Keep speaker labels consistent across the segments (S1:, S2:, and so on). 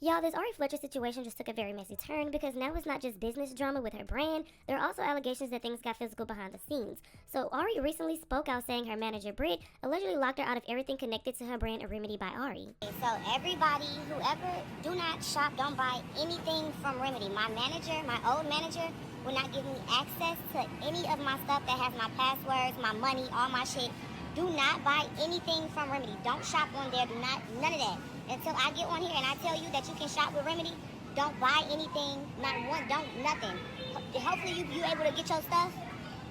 S1: Y'all, this Ari Fletcher situation just took a very messy turn because now it's not just business drama with her brand, there are also allegations that things got physical behind the scenes. So Ari recently spoke out saying her manager Britt allegedly locked her out of everything connected to her brand Remedy by Ari.
S2: So everybody, whoever, do not shop, don't buy anything from Remedy. My manager, my old manager, will not give me access to any of my stuff that has my passwords, my money, all my shit. Do not buy anything from Remedy. Don't shop on there. Do not, none of that. Until I get on here and I tell you that you can shop with Remedy, don't buy anything, not one, don't, nothing. Hopefully you able to get your stuff,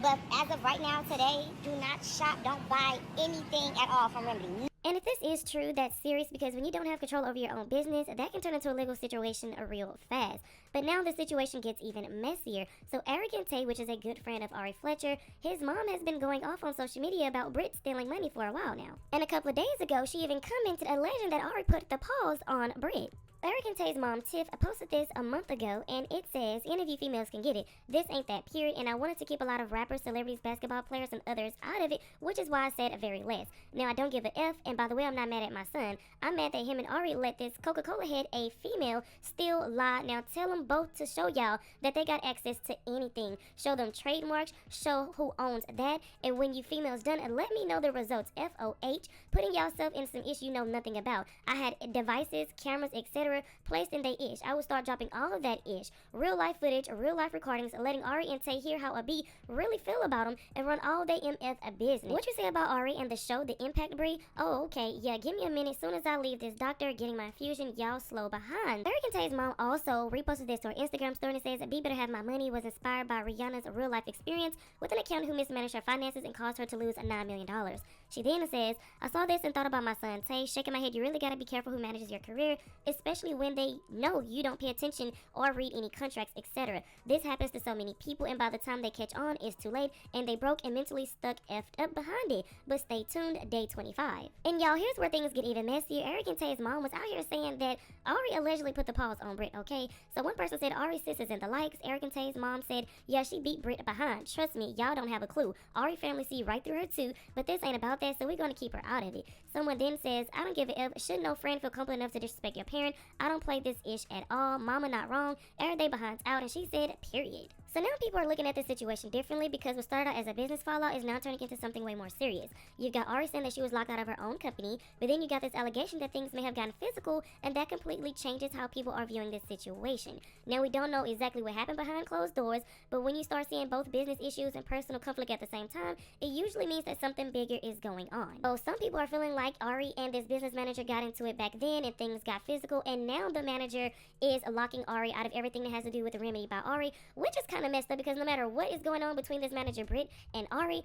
S2: but as of right now, today, do not shop, don't buy anything at all from Remedy.
S1: And if this is true, that's serious because when you don't have control over your own business, that can turn into a legal situation real fast. But now the situation gets even messier. So Arrogant Tay, which is a good friend of Ari Fletcher, his mom has been going off on social media about Britt stealing money for a while now. And a couple of days ago, she even commented alleging that Ari put the pause on Britt. Arrogant Tay's mom, Tiff, posted this a month ago, and it says, "Any of you females can get it. This ain't that, period, and I wanted to keep a lot of rappers, celebrities, basketball players, and others out of it, which is why I said very less. Now, I don't give a F, and by the way, I'm not mad at my son. I'm mad that him and Ari let this Coca-Cola head, a female, still lie. Now, tell them both to show y'all that they got access to anything. Show them trademarks, show who owns that, and when you females done, let me know the results. FOH, putting yourself in some issue you know nothing about. I had devices, cameras, etc. placed in they ish. I will start dropping all of that ish. Real life footage, real life recordings, letting Ari and Tay hear how a B really feel about them and run all day MF a business." What you say about Ari and the show, The Impact, Bree? Oh, okay. Yeah, give me a minute. Soon as I leave this doctor getting my infusion, y'all slow behind. Arrogant Tay's mom also reposted this to her Instagram story and says, "B better have my money," was inspired by Rihanna's real life experience with an account who mismanaged her finances and caused her to lose $9 million. She then says, "I saw this and thought about my son Tay, shaking my head. You really gotta be careful who manages your career, especially when they know you don't pay attention or read any contracts, etc. This happens to so many people, and by the time they catch on, it's too late, and they broke and mentally stuck effed up behind it. But stay tuned, day 25. And y'all, here's where things get even messier. Arrogant Tay's mom was out here saying that Ari allegedly put the pause on Britt, okay? So one person said Ari's sisters in the likes. Arrogant Tay's mom said, "Yeah, she beat Britt behind. Trust me, y'all don't have a clue. Ari family see right through her too, but this ain't about that, so we're gonna keep her out of it." Someone then says, "I don't give a F. Should no friend feel comfortable enough to disrespect your parent? I don't play this ish at all. Mama not wrong. Everyday behind's out," and she said, period. So now people are looking at this situation differently because what started out as a business fallout is now turning into something way more serious. You've got Ari saying that she was locked out of her own company, but then you got this allegation that things may have gotten physical, and that completely changes how people are viewing this situation. Now, we don't know exactly what happened behind closed doors, but when you start seeing both business issues and personal conflict at the same time, it usually means that something bigger is going on. So some people are feeling like Ari and this business manager got into it back then and things got physical, and now the manager is locking Ari out of everything that has to do with the Remedy by Ari, which is kind of messed up because no matter what is going on between this manager Britt and Ari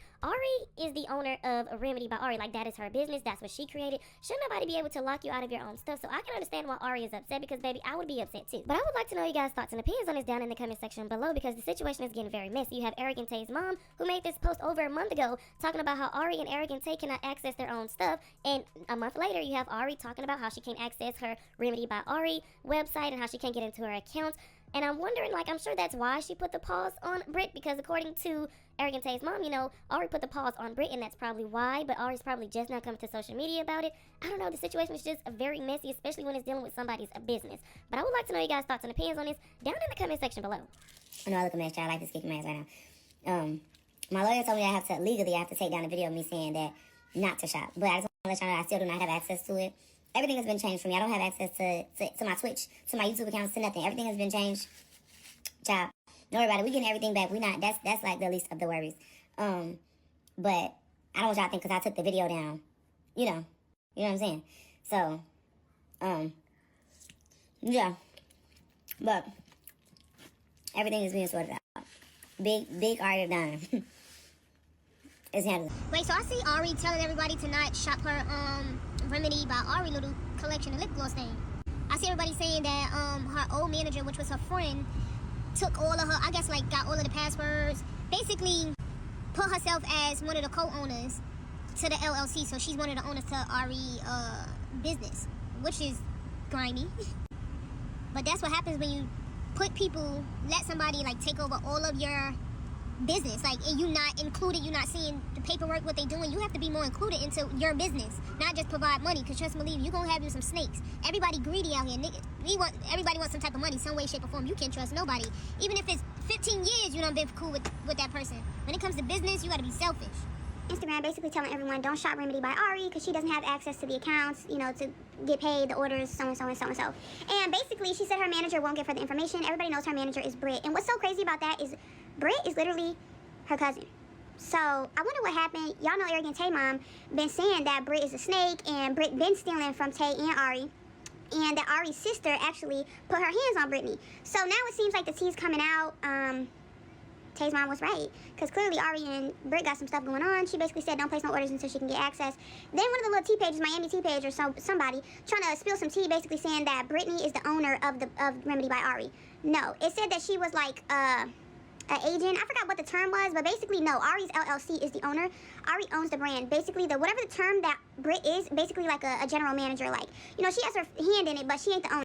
S1: is the owner of Remedy by Ari. Like, that is her business. That's what she created. Should nobody be able to lock you out of your own stuff? So I can understand why Ari is upset because, baby, I would be upset too. But I would like to know you guys' thoughts and opinions on this down in the comment section below because the situation is getting very messy. You have Arrogant Tay's mom who made this post over a month ago talking about how Ari and Arrogant Tay cannot access their own stuff, and a month later you have Ari talking about how she can't access her Remedy by Ari website and how she can't get into her account. And I'm wondering, like, I'm sure that's why she put the pause on Britt, because according to Arrogant Tay's mom, you know, Ari put the pause on Britt, and that's probably why, but Ari's probably just now coming to social media about it. I don't know, the situation is just very messy, especially when it's dealing with somebody's business. But I would like to know you guys' thoughts and opinions on this down in the comment section below.
S2: I know I look a mess, child. I like to kick my ass right now. My lawyer told me I have to take down the video of me saying that not to shop. But I just want to let y'all know I still do not have access to it. Everything has been changed for me. I don't have access to my Twitch, to my YouTube accounts, to nothing. Everything has been changed. Child, don't worry about it. We getting everything back. We not. That's like the least of the worries. But I don't want y'all to think because I took the video down. You know what I'm saying. So, yeah. But everything is being sorted out. Big Ari of Dime. It's handled.
S3: Wait, so I see Ari telling everybody to not shop her Remedy by Ari little collection of lip gloss thing. I see everybody saying that her old manager, which was her friend, took all of her, I guess, like, got all of the passwords, basically put herself as one of the co-owners to the LLC, so she's one of the owners to Ari business, which is grimy. But that's what happens when you let somebody, like, take over all of your business. Like, and you not included, you not seeing the paperwork, what they doing. You have to be more included into your business, not just provide money. Because trust me, believe you gonna have you some snakes. Everybody greedy out here, nigga. Everybody wants some type of money, some way, shape, or form. You can't trust nobody, even if it's 15 years you done been cool with that person. When it comes to business, you gotta be selfish.
S2: Instagram basically telling everyone don't shop Remedy by Ari because she doesn't have access to the accounts, you know, to get paid, the orders, so and so and so and so. And basically, she said her manager won't give her the information. Everybody knows her manager is Britt. And what's so crazy about that is Britt is literally her cousin. So I wonder what happened. Y'all know Arrogant Tay mom been saying that Britt is a snake and Britt been stealing from Tay and Ari. And that Ari's sister actually put her hands on Brittany. So now it seems like the tea's coming out. Tay's mom was right, because clearly Ari and Britt got some stuff going on. She basically said don't place no orders until she can get access. Then one of the little tea pages, Miami tea page or somebody, trying to spill some tea, basically saying that Brittany is the owner of Remedy by Ari. No, it said that she was like an agent. I forgot what the term was, but basically no. Ari's LLC is the owner. Ari owns the brand. Basically, whatever the term that Britt is, basically like a general manager. Like, you know, she has her hand in it, but she ain't the owner.